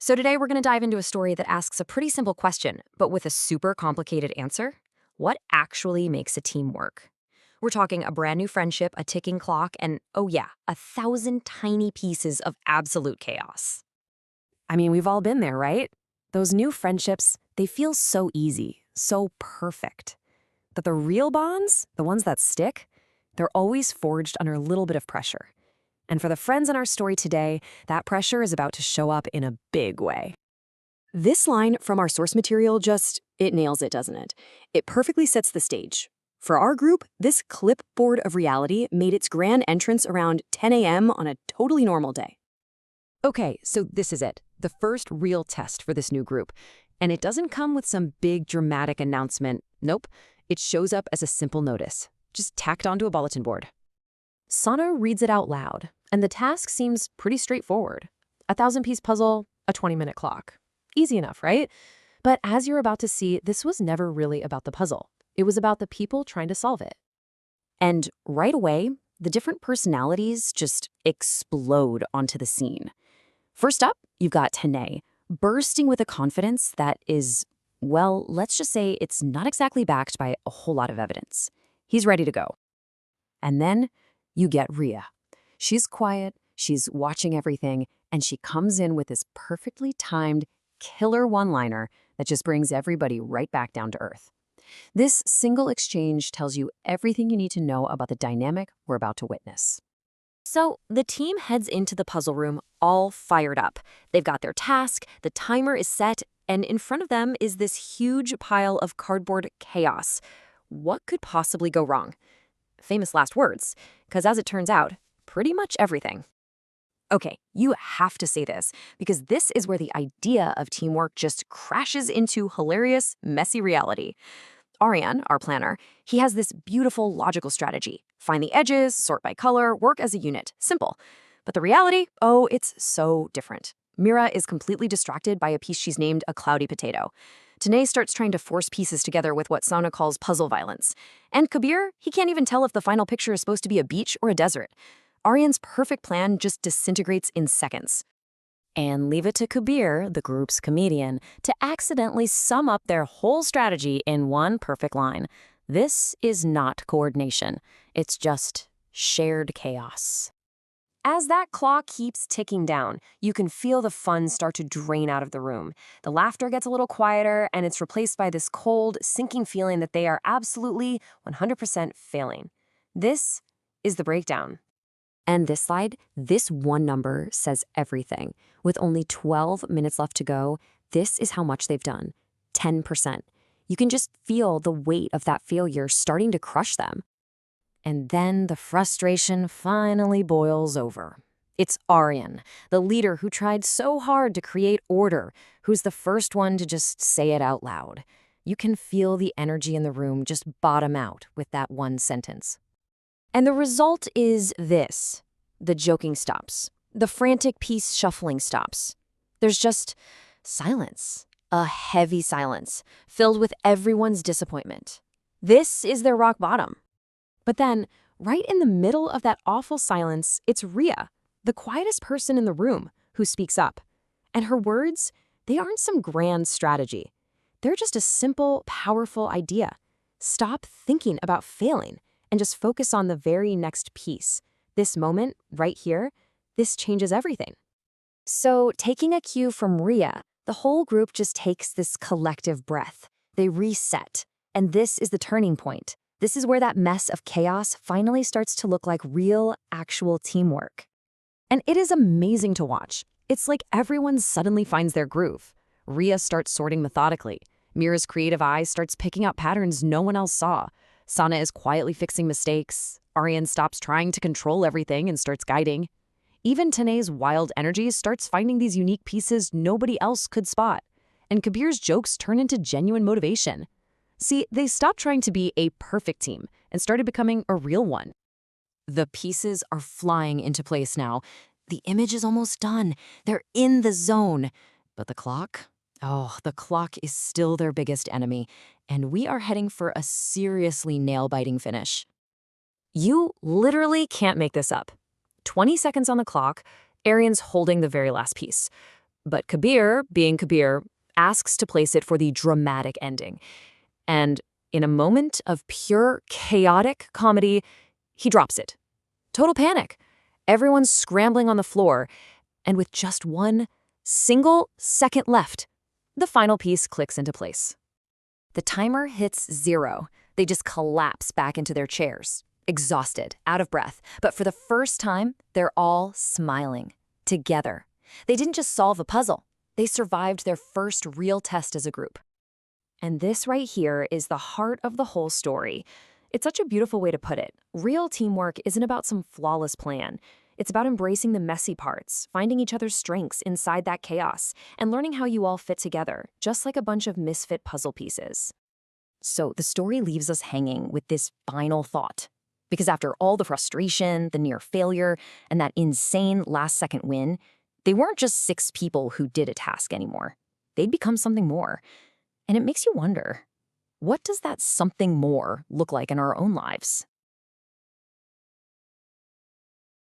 So today we're going to dive into a story that asks a pretty simple question, but with a super complicated answer. What actually makes a team work? We're talking a brand new friendship, a ticking clock, and oh yeah, 1,000 tiny pieces of absolute chaos. I mean, we've all been there, right? Those new friendships, they feel so easy, so perfect. But the real bonds, the ones that stick, they're always forged under a little bit of pressure. And for the friends in our story today, that pressure is about to show up in a big way. This line from our source material it nails it, doesn't it? It perfectly sets the stage. For our group, this clipboard of reality made its grand entrance around 10 a.m. on a totally normal day. Okay, so this is it, the first real test for this new group. And it doesn't come with some big dramatic announcement. Nope, it shows up as a simple notice, just tacked onto a bulletin board. Sana reads it out loud, and the task seems pretty straightforward. A 1,000-piece puzzle, a 20-minute clock. Easy enough, right? But as you're about to see, this was never really about the puzzle. It was about the people trying to solve it. And right away, the different personalities just explode onto the scene. First up, you've got Tanae, bursting with a confidence that is, well, let's just say it's not exactly backed by a whole lot of evidence. He's ready to go. And then you get Rhea. She's quiet, she's watching everything, and she comes in with this perfectly timed killer one-liner that just brings everybody right back down to earth. This single exchange tells you everything you need to know about the dynamic we're about to witness. So the team heads into the puzzle room all fired up. They've got their task, the timer is set, and in front of them is this huge pile of cardboard chaos. What could possibly go wrong? Famous last words, because as it turns out, pretty much everything. Okay, you have to say this, because this is where the idea of teamwork just crashes into hilarious, messy reality. Aryan, our planner, he has this beautiful logical strategy. Find the edges, sort by color, work as a unit. Simple. But the reality, oh, it's so different. Mira is completely distracted by a piece she's named a cloudy potato. Tanae starts trying to force pieces together with what Sana calls puzzle violence. And Kabir, he can't even tell if the final picture is supposed to be a beach or a desert. Aryan's perfect plan just disintegrates in seconds. And leave it to Kabir, the group's comedian, to accidentally sum up their whole strategy in one perfect line. This is not coordination. It's just shared chaos. As that clock keeps ticking down, you can feel the fun start to drain out of the room. The laughter gets a little quieter, and it's replaced by this cold, sinking feeling that they are absolutely 100% failing. This is the breakdown. And this slide, this one number says everything. With only 12 minutes left to go, this is how much they've done. 10%. You can just feel the weight of that failure starting to crush them. And then the frustration finally boils over. It's Aryan, the leader who tried so hard to create order, who's the first one to just say it out loud. You can feel the energy in the room just bottom out with that one sentence. And the result is this. The joking stops. The frantic piece shuffling stops. There's just silence, a heavy silence, filled with everyone's disappointment. This is their rock bottom. But then, right in the middle of that awful silence, it's Rhea, the quietest person in the room, who speaks up. And her words, they aren't some grand strategy. They're just a simple, powerful idea. Stop thinking about failing and just focus on the very next piece. This moment, right here, this changes everything. So taking a cue from Rhea, the whole group just takes this collective breath. They reset. And this is the turning point. This is where that mess of chaos finally starts to look like real, actual teamwork. And it is amazing to watch. It's like everyone suddenly finds their groove. Rhea starts sorting methodically. Mira's creative eye starts picking out patterns no one else saw. Sana is quietly fixing mistakes. Aryan stops trying to control everything and starts guiding. Even Tanae's wild energy starts finding these unique pieces nobody else could spot. And Kabir's jokes turn into genuine motivation. See, they stopped trying to be a perfect team and started becoming a real one. The pieces are flying into place now. The image is almost done. They're in the zone. But the clock? Oh, the clock is still their biggest enemy, and we are heading for a seriously nail-biting finish. You literally can't make this up. 20 seconds on the clock, Aryan's holding the very last piece. But Kabir, being Kabir, asks to place it for the dramatic ending. And in a moment of pure chaotic comedy, he drops it. Total panic. Everyone's scrambling on the floor, and with just 1 single second left, the final piece clicks into place. The timer hits 0. They just collapse back into their chairs, exhausted, out of breath. But for the first time, they're all smiling, together. They didn't just solve a puzzle. They survived their first real test as a group. And this right here is the heart of the whole story. It's such a beautiful way to put it. Real teamwork isn't about some flawless plan. It's about embracing the messy parts, finding each other's strengths inside that chaos, and learning how you all fit together, just like a bunch of misfit puzzle pieces. So the story leaves us hanging with this final thought. Because after all the frustration, the near failure, and that insane last-second win, they weren't just 6 people who did a task anymore. They'd become something more. And it makes you wonder, what does that something more look like in our own lives?